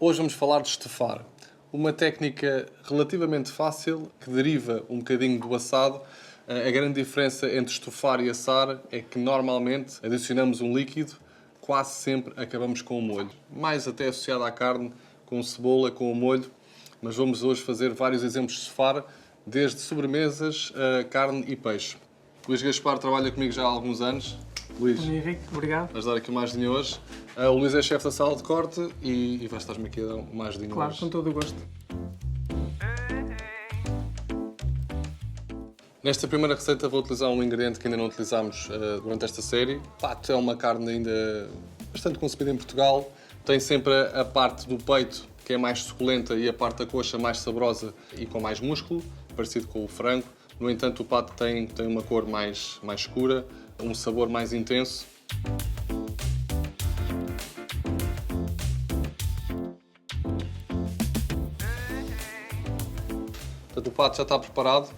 Hoje vamos falar de estufar, uma técnica relativamente fácil que deriva um bocadinho do assado. A grande diferença entre estufar e assar é que normalmente adicionamos um líquido, quase sempre acabamos com o molho. Mais até associado à carne, com cebola, com o molho, mas vamos hoje fazer vários exemplos de estufar, desde sobremesas, carne e peixe. Luís Gaspar trabalha comigo já há alguns anos. Luís, Henrique, obrigado. vais dar aqui uma ajudinha hoje. O Luís é chefe da sala de corte e vais estar-me aqui a dar uma ajudinha Claro, hoje. com todo o gosto. Nesta primeira receita vou utilizar um ingrediente que ainda não utilizámos durante esta série. Pato é uma carne ainda bastante consumida em Portugal. Tem sempre a parte do peito que é mais suculenta e a parte da coxa mais saborosa e com mais músculo, parecido com o frango. No entanto, o pato tem uma cor mais escura, um sabor mais intenso. Portanto, o pato já está preparado.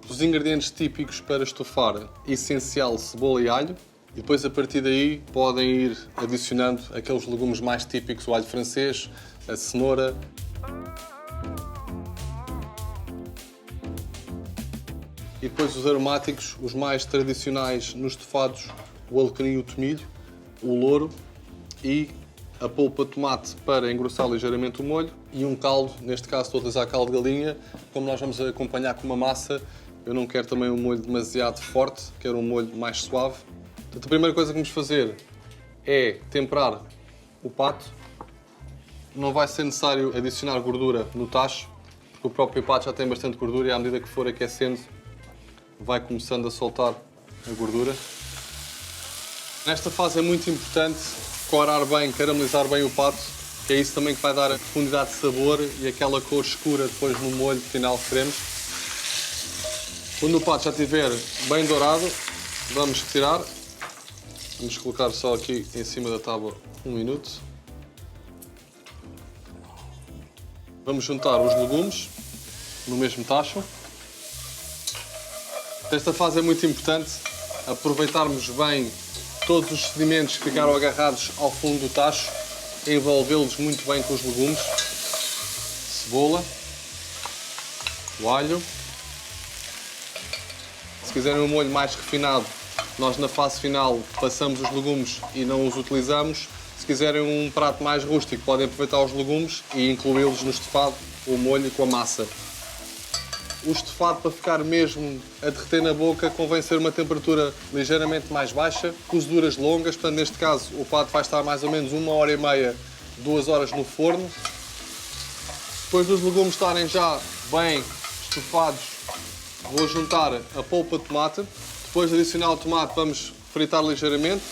Os ingredientes típicos para estufar: essencial, cebola e alho. E depois, a partir daí, podem ir adicionando aqueles legumes mais típicos, o alho francês, a cenoura. E depois os aromáticos, os mais tradicionais nos estofados, o alecrim e o tomilho, o louro e a polpa de tomate para engrossar ligeiramente o molho e um caldo, neste caso estou a utilizar caldo de galinha. Como nós vamos acompanhar com uma massa, eu não quero também um molho demasiado forte, quero um molho mais suave. Portanto, a primeira coisa que vamos fazer é temperar o pato. Não vai ser necessário adicionar gordura no tacho, porque o próprio pato já tem bastante gordura e à medida que for aquecendo vai começando a soltar a gordura. Nesta fase é muito importante corar bem, caramelizar bem o pato, que é isso também que vai dar a profundidade de sabor e aquela cor escura depois no molho final que queremos. Quando o pato já estiver bem dourado, vamos retirar. Vamos colocar só aqui em cima da tábua 1 minuto. Vamos juntar os legumes no mesmo tacho. Nesta fase é muito importante aproveitarmos bem todos os sedimentos que ficaram agarrados ao fundo do tacho, envolvê-los muito bem com os legumes, cebola, o alho. Se quiserem um molho mais refinado, nós na fase final passamos os legumes e não os utilizamos. Se quiserem um prato mais rústico, podem aproveitar os legumes e incluí-los no estofado, o molho com a massa. O estofado, para ficar mesmo a derreter na boca, convém ser uma temperatura ligeiramente mais baixa, cozeduras longas. Portanto, neste caso, o pato vai estar mais ou menos 1h30, 2 horas no forno. Depois dos legumes estarem já bem estofados, vou juntar a polpa de tomate. Depois de adicionar o tomate, vamos fritar ligeiramente.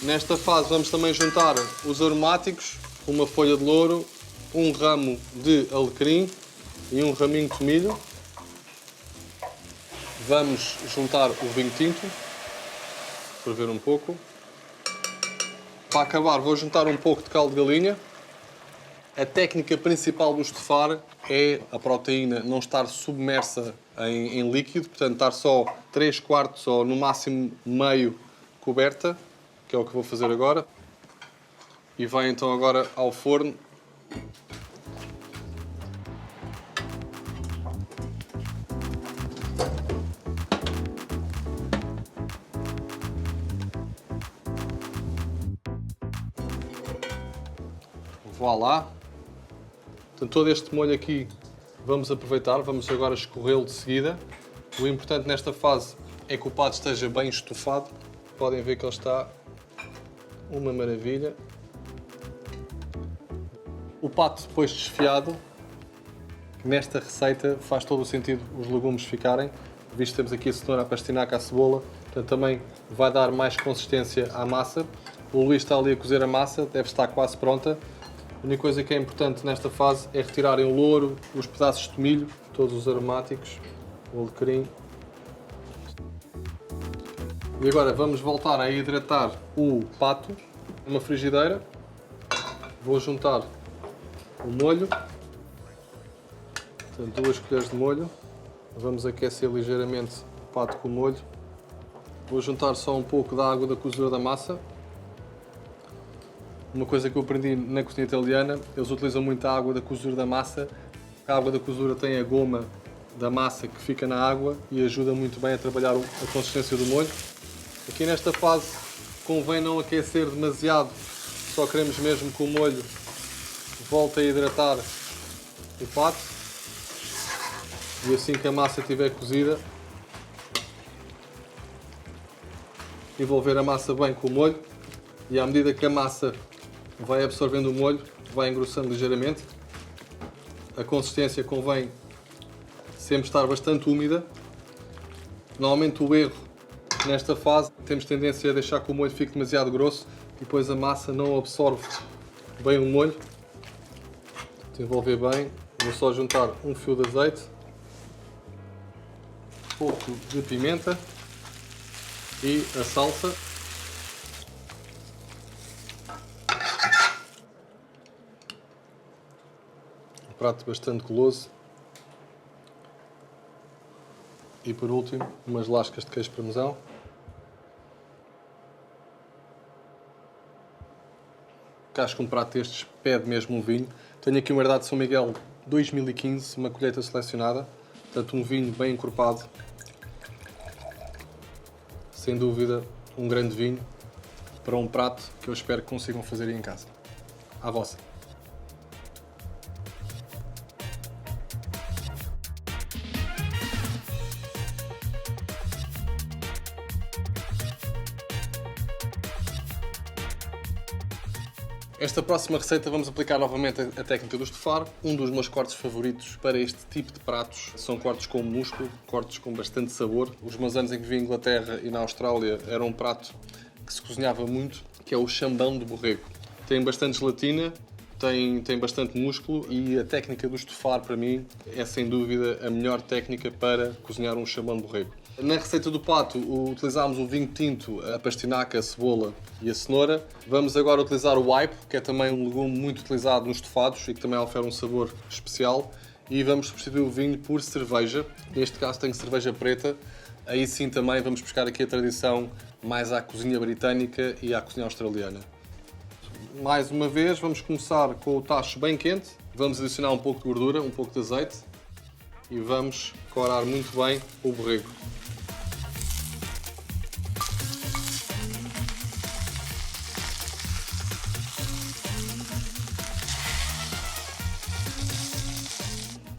Nesta fase, vamos também juntar os aromáticos, uma folha de louro, um ramo de alecrim e um raminho de tomilho. Vamos juntar o vinho tinto, ferver um pouco. Para acabar, vou juntar um pouco de caldo de galinha. A técnica principal do estofar é a proteína não estar submersa em líquido, portanto estar só 3/4 ou no máximo meio coberta, que é o que vou fazer agora. E vai então agora ao forno. Voilá. Portanto, todo este molho aqui vamos aproveitar, vamos agora escorrê-lo de seguida. O importante nesta fase é que o pato esteja bem estofado. Podem ver que ele está uma maravilha. O pato depois desfiado, nesta receita faz todo o sentido os legumes ficarem, visto que temos aqui a cenoura, a pastinaca, a cebola, portanto também vai dar mais consistência à massa. O Luís está ali a cozer a massa, deve estar quase pronta. A única coisa que é importante nesta fase é retirarem o louro, os pedaços de tomilho, todos os aromáticos, o alecrim. E agora vamos voltar a hidratar o pato numa frigideira. Vou juntar o molho, portanto 2 colheres de molho. Vamos aquecer ligeiramente o pato com o molho. Vou juntar só um pouco da água da cozedura da massa. Uma coisa que eu aprendi na cozinha italiana, eles utilizam muito a água da cozedura da massa. A água da cozedura tem a goma da massa que fica na água e ajuda muito bem a trabalhar a consistência do molho. Aqui nesta fase convém não aquecer demasiado, só queremos mesmo que o molho volte a hidratar o pato. E assim que a massa estiver cozida, envolver a massa bem com o molho, e à medida que a massa vai absorvendo o molho, vai engrossando ligeiramente. A consistência convém sempre estar bastante úmida. Normalmente o erro nesta fase, temos tendência a deixar que o molho fique demasiado grosso e depois a massa não absorve bem o molho. Desenvolver bem, vou só juntar um fio de azeite, um pouco de pimenta e a salsa. Um prato bastante goloso. E por último, umas lascas de queijo parmesão. Acho que um prato destes pede mesmo um vinho. Tenho aqui uma herdade de São Miguel 2015, uma colheita selecionada. Portanto, um vinho bem encorpado. Sem dúvida, um grande vinho para um prato que eu espero que consigam fazer aí em casa. À vossa. Esta próxima receita vamos aplicar novamente a técnica do estofar. Um dos meus cortes favoritos para este tipo de pratos são cortes com músculo, cortes com bastante sabor. Os meus anos em que vivi em Inglaterra e na Austrália era um prato que se cozinhava muito, que é o chambão de borrego. Tem bastante gelatina, tem bastante músculo e a técnica do estofar para mim é sem dúvida a melhor técnica para cozinhar um chambão de borrego. Na receita do pato utilizámos o vinho tinto, a pastinaca, a cebola e a cenoura. Vamos agora utilizar o aipo, que é também um legume muito utilizado nos estofados e que também oferece um sabor especial. E vamos substituir o vinho por cerveja. Neste caso tenho cerveja preta. Aí sim também vamos buscar aqui a tradição mais à cozinha britânica e à cozinha australiana. Mais uma vez vamos começar com o tacho bem quente. Vamos adicionar um pouco de gordura, um pouco de azeite e vamos corar muito bem o borrego.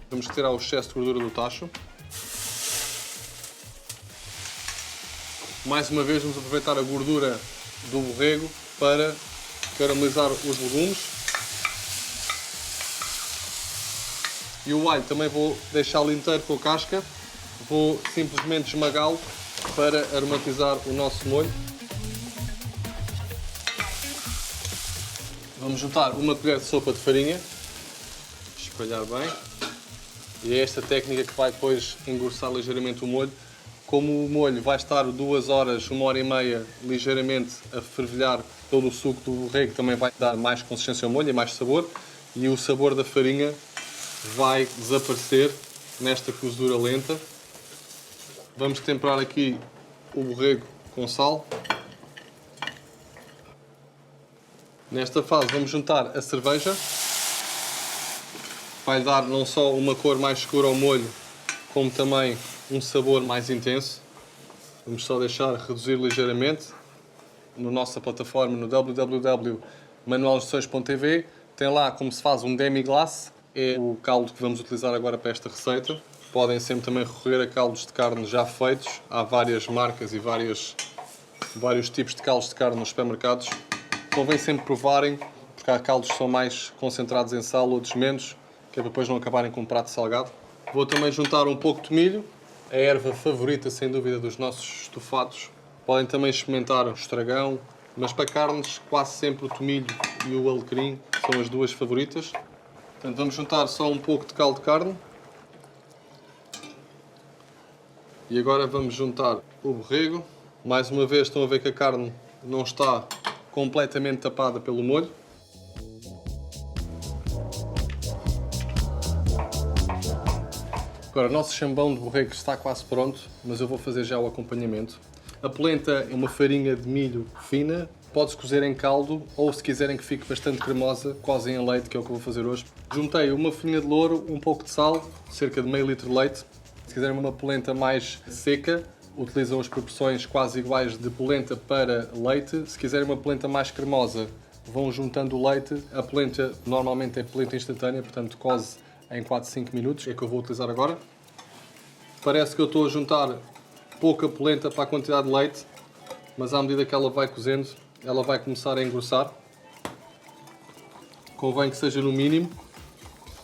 Vamos retirar o excesso de gordura do tacho. Mais uma vez vamos aproveitar a gordura do borrego para caramelizar os legumes. E o alho também vou deixá-lo inteiro com a casca. Vou simplesmente esmagá-lo para aromatizar o nosso molho. Vamos juntar uma colher de sopa de farinha. Espalhar bem. E é esta técnica que vai depois engrossar ligeiramente o molho. Como o molho vai estar 2 horas, 1h30 ligeiramente a fervilhar, todo o suco do borrego também vai dar mais consistência ao molho e mais sabor. E o sabor da farinha vai desaparecer nesta cozedura lenta. Vamos temperar aqui o borrego com sal. Nesta fase vamos juntar a cerveja. Vai dar não só uma cor mais escura ao molho, como também um sabor mais intenso. Vamos só deixar reduzir ligeiramente. Na nossa plataforma no www.manualinstruções.tv tem lá como se faz um demi-glace. É o caldo que vamos utilizar agora para esta receita. Podem sempre também recorrer a caldos de carne já feitos. Há várias marcas e vários tipos de caldos de carne nos supermercados. Convém sempre provarem, porque há caldos que são mais concentrados em sal, outros menos, que é para depois não acabarem com um prato salgado. Vou também juntar um pouco de milho, a erva favorita sem dúvida dos nossos estofados. Podem também experimentar o estragão, mas para carnes quase sempre o tomilho e o alecrim são as duas favoritas. Portanto, vamos juntar só um pouco de caldo de carne. E agora vamos juntar o borrego. Mais uma vez estão a ver que a carne não está completamente tapada pelo molho. Agora, o nosso chambão de borrego está quase pronto, mas eu vou fazer já o acompanhamento. A polenta é uma farinha de milho fina, Pode-se cozer em caldo ou, se quiserem que fique bastante cremosa, cozem em leite, que é o que eu vou fazer hoje. Juntei uma folhinha de louro, um pouco de sal, cerca de meio litro de leite. Se quiserem uma polenta mais seca, utilizam as proporções quase iguais de polenta para leite. Se quiserem uma polenta mais cremosa, vão juntando o leite. A polenta normalmente é polenta instantânea, portanto coze em 4 a 5 minutos, é que eu vou utilizar agora. Parece que eu estou a juntar pouca polenta para a quantidade de leite, mas à medida que ela vai cozendo, ela vai começar a engrossar. Convém que seja no mínimo.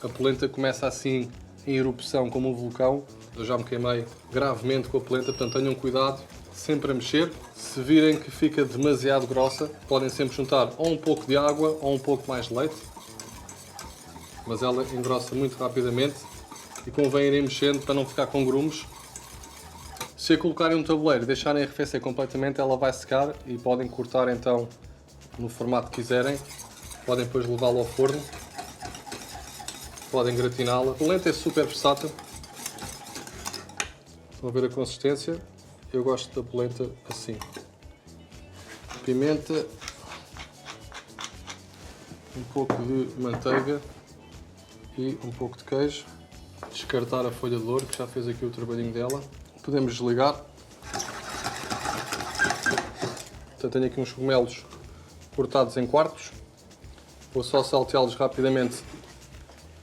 A polenta começa assim em erupção como um vulcão. Eu já me queimei gravemente com a polenta, portanto tenham cuidado, sempre a mexer. Se virem que fica demasiado grossa, podem sempre juntar ou um pouco de água ou um pouco mais de leite. Mas ela engrossa muito rapidamente e convém irem mexendo para não ficar com grumos. Se a colocarem no tabuleiro e deixarem arrefecer completamente, ela vai secar e podem cortar então no formato que quiserem. Podem depois levá-la ao forno. Podem gratiná-la. A polenta é super versátil. Estão a ver a consistência? Eu gosto da polenta assim. Pimenta. Um pouco de manteiga e um pouco de queijo. Descartar a folha de louro, que já fez aqui o trabalhinho dela. Podemos desligar. Portanto, tenho aqui uns cogumelos cortados em quartos. Vou só salteá-los rapidamente.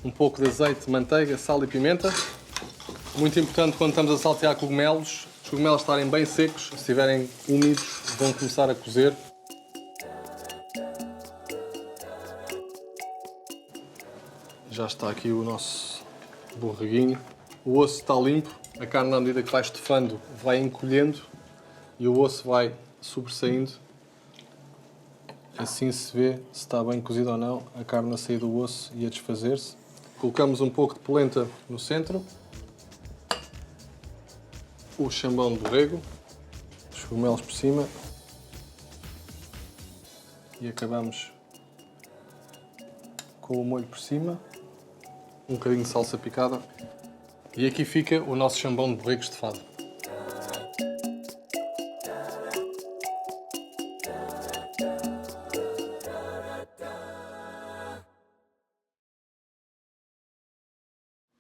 Um pouco de azeite, manteiga, sal e pimenta. Muito importante quando estamos a saltear cogumelos, os cogumelos estarem bem secos. Se estiverem úmidos, vão começar a cozer. Já está aqui o nosso borreguinho. O osso está limpo. A carne, à medida que vai estufando, vai encolhendo e o osso vai sobressaindo. Assim se vê se está bem cozido ou não, a carne a sair do osso e a desfazer-se. Colocamos um pouco de polenta no centro. O chambão de borrego. Os cogumelos por cima. E acabamos com o molho por cima. Um bocadinho de salsa picada. E aqui fica o nosso chambão de borrego estufado.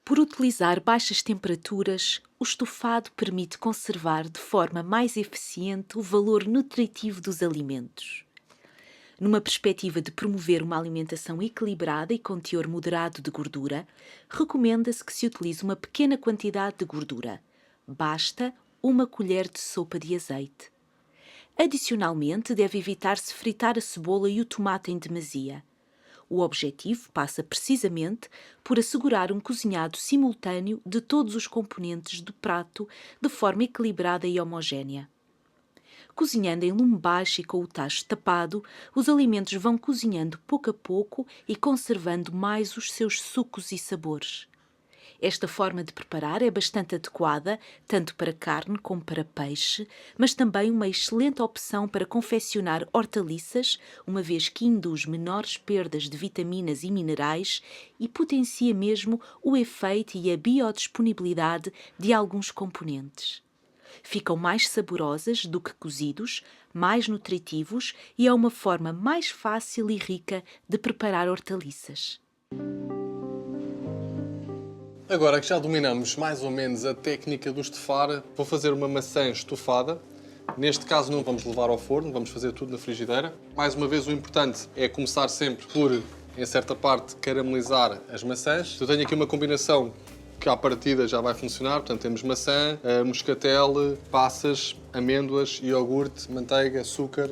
Por utilizar baixas temperaturas, o estufado permite conservar de forma mais eficiente o valor nutritivo dos alimentos. Numa perspectiva de promover uma alimentação equilibrada e com teor moderado de gordura, recomenda-se que se utilize uma pequena quantidade de gordura. Basta 1 colher de sopa de azeite. Adicionalmente, deve evitar-se fritar a cebola e o tomate em demasia. O objetivo passa precisamente por assegurar um cozinhado simultâneo de todos os componentes do prato de forma equilibrada e homogénea. Cozinhando em lume baixo e com o tacho tapado, os alimentos vão cozinhando pouco a pouco e conservando mais os seus sucos e sabores. Esta forma de preparar é bastante adequada, tanto para carne como para peixe, mas também uma excelente opção para confeccionar hortaliças, uma vez que induz menores perdas de vitaminas e minerais e potencia mesmo o efeito e a biodisponibilidade de alguns componentes. Ficam mais saborosas do que cozidos, mais nutritivos e é uma forma mais fácil e rica de preparar hortaliças. Agora que já dominamos mais ou menos a técnica do estufar, vou fazer uma maçã estufada. Neste caso não vamos levar ao forno, vamos fazer tudo na frigideira. Mais uma vez, o importante é começar sempre por, em certa parte, caramelizar as maçãs. Eu tenho aqui uma combinação que à partida já vai funcionar, portanto temos maçã, moscatel, passas, amêndoas, iogurte, manteiga, açúcar.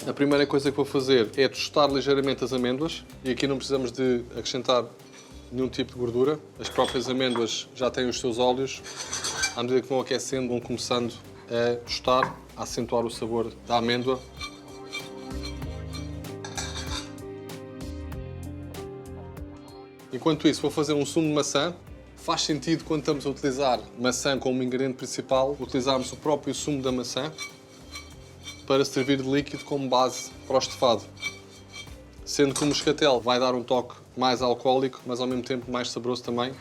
A primeira coisa que vou fazer é tostar ligeiramente as amêndoas e aqui não precisamos de acrescentar nenhum tipo de gordura. As próprias amêndoas já têm os seus óleos. À medida que vão aquecendo, vão começando a tostar, a acentuar o sabor da amêndoa. Enquanto isso, vou fazer um sumo de maçã. Faz sentido, quando estamos a utilizar maçã como ingrediente principal, utilizarmos o próprio sumo da maçã para servir de líquido como base para o estofado. Sendo que o moscatel vai dar um toque mais alcoólico, mas ao mesmo tempo mais saboroso também.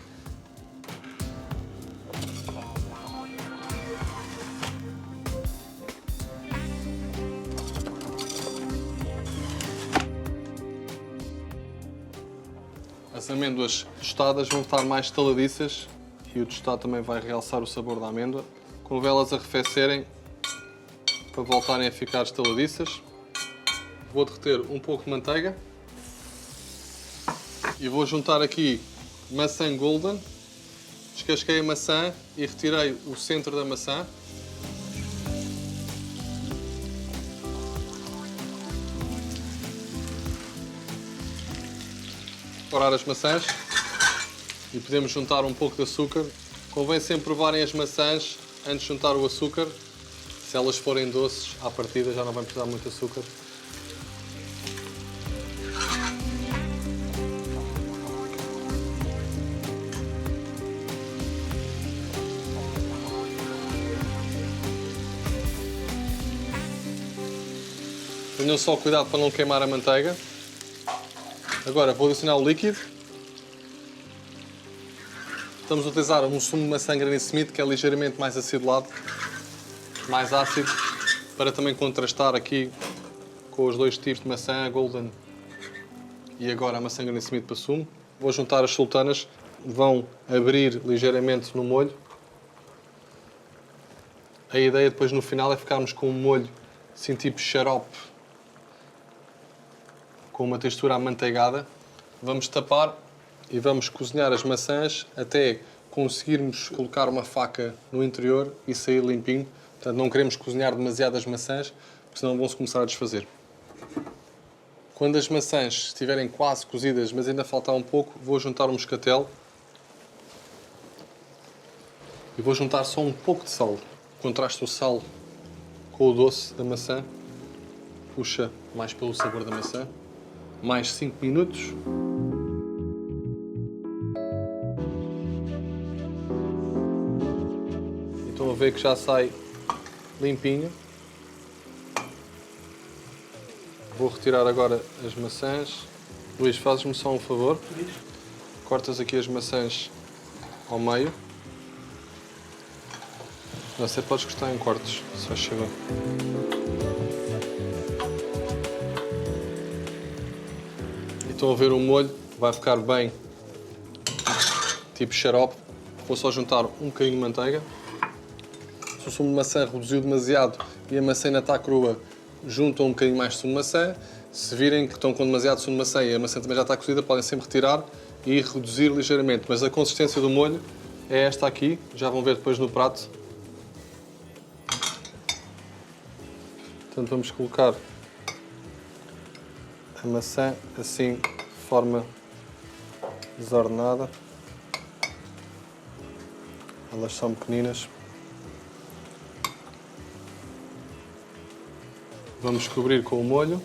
As amêndoas tostadas vão estar mais taladiças e o tostado também vai realçar o sabor da amêndoa. Convém elas arrefecerem para voltarem a ficar estaladiças. Vou derreter um pouco de manteiga e vou juntar aqui maçã golden. Descasquei a maçã e retirei o centro da maçã. Dourar as maçãs e podemos juntar um pouco de açúcar. Convém sempre provarem as maçãs antes de juntar o açúcar. Se elas forem doces, à partida já não vai precisar muito açúcar. Tenham só cuidado para não queimar a manteiga. Agora vou adicionar o líquido. Estamos a utilizar um sumo de maçã Granny Smith que é ligeiramente mais acidulado, mais ácido, para também contrastar aqui com os dois tipos de maçã, a Golden e agora a maçã Granny Smith para sumo. Vou juntar as sultanas, vão abrir ligeiramente no molho. A ideia depois no final é ficarmos com um molho assim tipo xarope, com uma textura amanteigada. Vamos tapar e vamos cozinhar as maçãs até conseguirmos colocar uma faca no interior e sair limpinho. Portanto, não queremos cozinhar demasiado as maçãs, porque senão vão-se começar a desfazer. Quando as maçãs estiverem quase cozidas, mas ainda faltar um pouco, vou juntar um moscatel e vou juntar só um pouco de sal. Contraste o sal com o doce da maçã, puxa mais pelo sabor da maçã. Mais 5 minutos. Estão a ver que já sai limpinho. Vou retirar agora as maçãs. Luís, fazes-me só um favor. Cortas aqui as maçãs ao meio. Não sei, podes cortar em cortes, se faz favor. Estão a ver o molho, vai ficar bem tipo xarope. Vou só juntar um bocadinho de manteiga. Se o sumo de maçã reduziu demasiado e a maçã ainda está crua, juntam um bocadinho mais de sumo de maçã. Se virem que estão com demasiado sumo de maçã e a maçã também já está cozida, podem sempre retirar e reduzir ligeiramente. Mas a consistência do molho é esta aqui, já vão ver depois no prato. Portanto, vamos colocar a maçã assim, de forma desordenada. Elas são pequeninas. Vamos cobrir com o molho.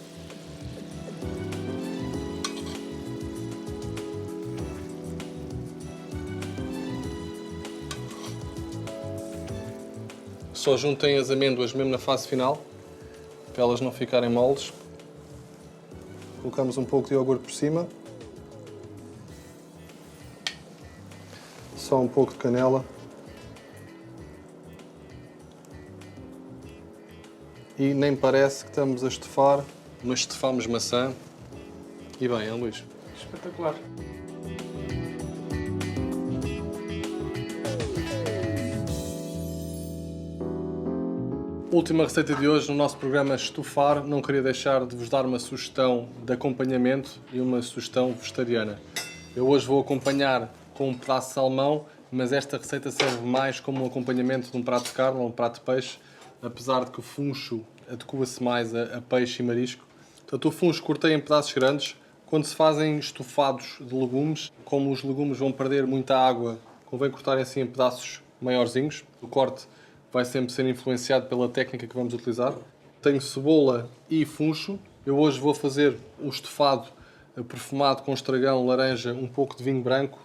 Só juntem as amêndoas mesmo na fase final, para elas não ficarem moles. Colocamos um pouco de iogurte por cima. Só um pouco de canela. E nem parece que estamos a estufar, mas estufamos maçã. E bem, hein, Luís? Espetacular. Última receita de hoje no nosso programa Estufar. Não queria deixar de vos dar uma sugestão de acompanhamento e uma sugestão vegetariana. Eu hoje vou acompanhar com um pedaço de salmão, mas esta receita serve mais como um acompanhamento de um prato de carne ou um prato de peixe, apesar de que o funcho adequa-se mais a peixe e marisco. Portanto, o funcho cortei em pedaços grandes. Quando se fazem estofados de legumes, como os legumes vão perder muita água, convém cortarem assim em pedaços maiorzinhos. O corte vai sempre ser influenciado pela técnica que vamos utilizar. Tenho cebola e funcho. Eu hoje vou fazer o estofado perfumado com estragão, laranja, um pouco de vinho branco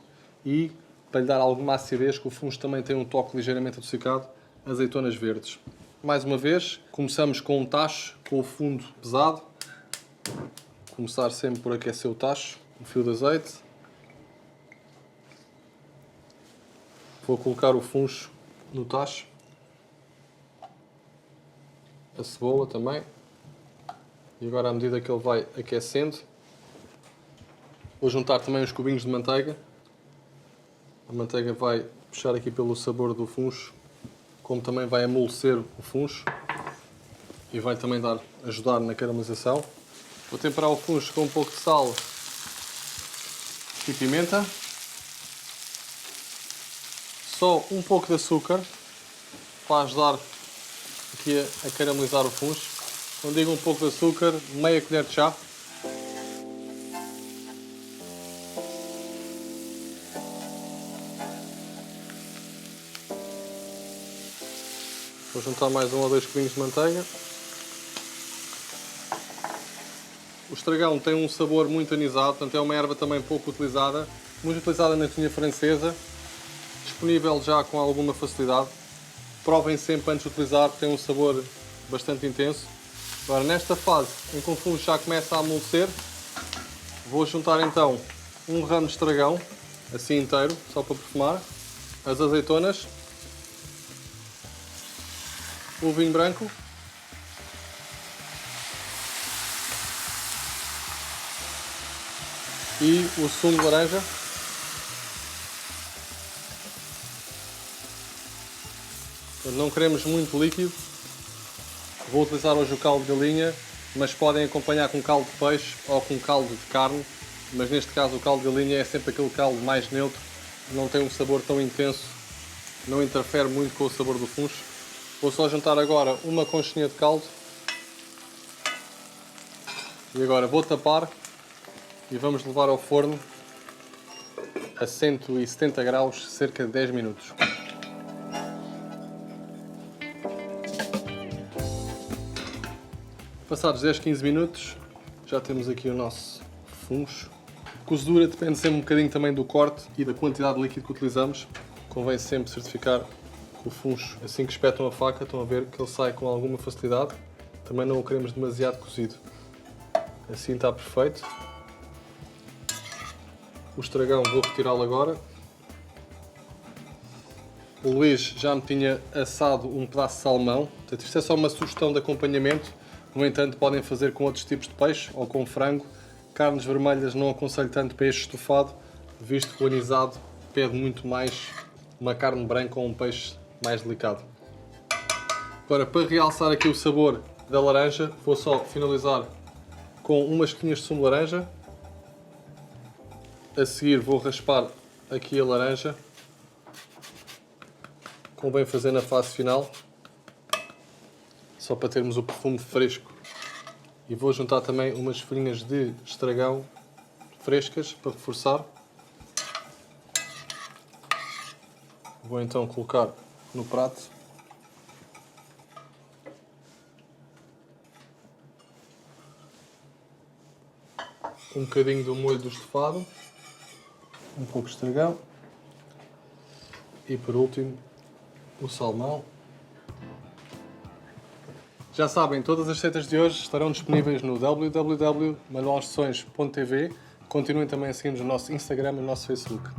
e, para lhe dar alguma acidez, que o funcho também tem um toque ligeiramente adocicado, azeitonas verdes. Mais uma vez, começamos com um tacho, com o fundo pesado. Começar sempre por aquecer o tacho, um fio de azeite. Vou colocar o funcho no tacho. A cebola também. E agora, à medida que ele vai aquecendo, Vou juntar também os cubinhos de manteiga. A manteiga vai puxar aqui pelo sabor do funcho, como também vai amolecer o funcho e vai também ajudar na caramelização. Vou temperar o funcho com um pouco de sal e pimenta. Só um pouco de açúcar para ajudar aqui a caramelizar o funcho. Quando digo um pouco de açúcar, meia colher de chá. Vou juntar mais 1 ou 2 cubinhos de manteiga. O estragão tem um sabor muito anisado, portanto é uma erva também pouco utilizada, muito utilizada na cozinha francesa, disponível já com alguma facilidade. Provem sempre antes de utilizar, tem um sabor bastante intenso. Agora nesta fase, em que o funcho já começa a amolecer, vou juntar então um ramo de estragão, assim inteiro, só para perfumar, as azeitonas, o vinho branco, e o sumo de laranja. Não queremos muito líquido. Vou utilizar hoje o caldo de galinha, mas podem acompanhar com caldo de peixe ou com caldo de carne, mas neste caso o caldo de galinha é sempre aquele caldo mais neutro, não tem um sabor tão intenso, não interfere muito com o sabor do funcho. Vou só juntar agora uma conchinha de caldo e agora vou tapar e vamos levar ao forno a 170 graus cerca de 10 minutos. Passados 10, 15 minutos já temos aqui o nosso funcho. A cozedura depende sempre um bocadinho também do corte e da quantidade de líquido que utilizamos. Convém sempre certificar que o funcho, assim que espetam a faca, estão a ver que ele sai com alguma facilidade. Também não o queremos demasiado cozido. Assim está perfeito. O estragão vou retirá-lo agora. O Luís já me tinha assado um pedaço de salmão. Portanto, isto é só uma sugestão de acompanhamento. No entanto, podem fazer com outros tipos de peixe ou com frango. Carnes vermelhas não aconselho tanto para este estofado, visto que o anisado pede muito mais uma carne branca ou um peixe mais delicado. Agora, para realçar aqui o sabor da laranja, vou só finalizar com umas gotinhas de sumo de laranja. A seguir vou raspar aqui a laranja. Convém fazer na fase final, só para termos o perfume fresco. E vou juntar também umas folhinhas de estragão frescas para reforçar. Vou então colocar no prato. Um bocadinho do molho do estofado, um pouco de estragão e por último o salmão. Já sabem, todas as receitas de hoje estarão disponíveis no www.manualsessões.tv. Continuem também a seguir-nos no nosso Instagram e no nosso Facebook.